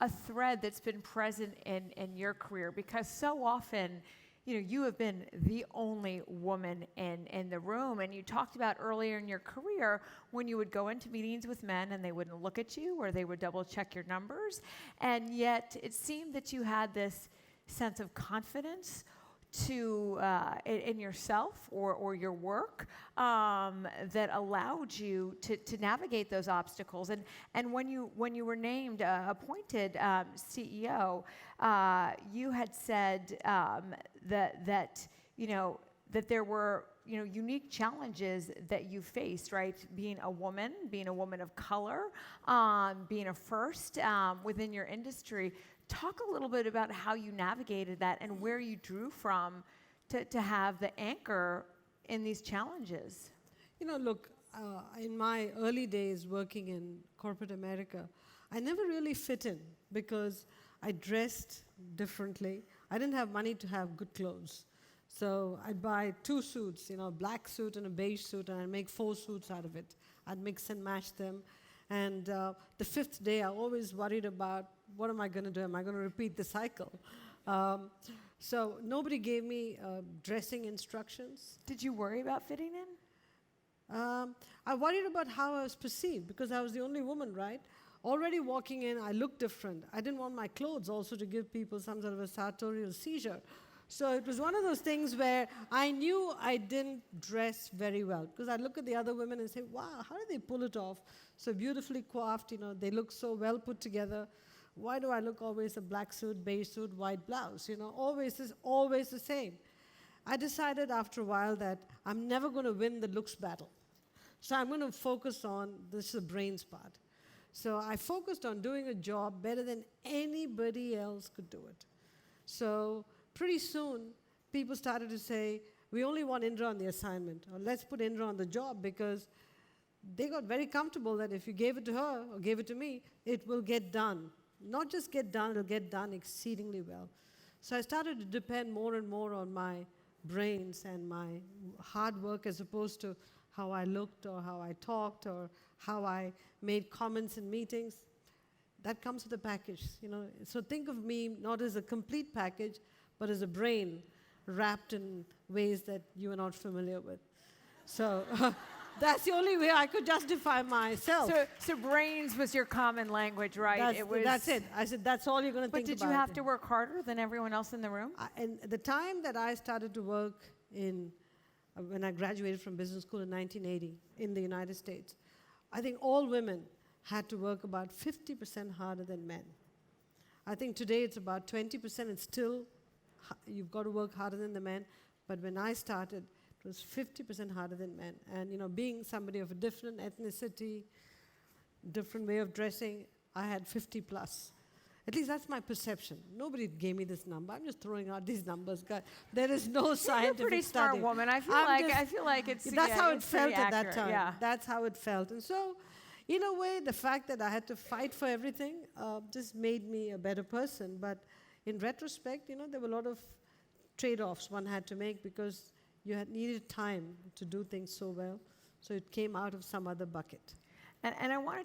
a thread that's been present in your career? Because so often, you have been the only woman in the room. And you talked about earlier in your career when you would go into meetings with men and they wouldn't look at you or they would double check your numbers. And yet it seemed that you had this sense of confidence in yourself or your work that allowed you to navigate those obstacles. And when you were named appointed CEO, you had said that there were unique challenges that you faced, right? Being a woman of color, being a first within your industry. Talk a little bit about how you navigated that and where you drew from to have the anchor in these challenges. Look, in my early days working in corporate America, I never really fit in because I dressed differently. I didn't have money to have good clothes. So I'd buy 2 suits, a black suit and a beige suit, and I'd make 4 suits out of it. I'd mix and match them. And the 5th day, I always worried about, what am I going to do? Am I going to repeat the cycle? So nobody gave me dressing instructions. Did you worry about fitting in? I worried about how I was perceived because I was the only woman, right? Already walking in, I looked different. I didn't want my clothes also to give people some sort of a sartorial seizure. So it was one of those things where I knew I didn't dress very well because I'd look at the other women and say, wow, how do they pull it off? So beautifully coiffed, they look so well put together. Why do I look always a black suit, beige suit, white blouse? Always the same. I decided after a while that I'm never going to win the looks battle. So I'm going to focus on the brains part. So I focused on doing a job better than anybody else could do it. So pretty soon, people started to say, we only want Indra on the assignment, or let's put Indra on the job, because they got very comfortable that if you gave it to her or gave it to me, it will get done. Not just get done, it'll get done exceedingly well. So I started to depend more and more on my brains and my hard work as opposed to how I looked or how I talked or how I made comments in meetings. That comes with a package, So think of me not as a complete package, but as a brain wrapped in ways that you are not familiar with. So that's the only way I could justify myself. So brains was your common language, right? That's it. I said, that's all you're going to think about. But did you have to work harder than everyone else in the room? And the time that I started to work when I graduated from business school in 1980 in the United States, I think all women had to work about 50% harder than men. I think today it's about 20%. It's still, you've got to work harder than the men. But when I started, it was 50% harder than men. And being somebody of a different ethnicity, different way of dressing, I had 50 plus. At least that's my perception. Nobody gave me this number. I'm just throwing out these numbers, guys. There is no scientific You're a pretty study. smart woman. I feel like it's that's how it felt at that time. Yeah. That's how it felt. And so, in a way, the fact that I had to fight for everything just made me a better person. But in retrospect, there were a lot of trade-offs one had to make because you needed time to do things so well. So it came out of some other bucket. And I want to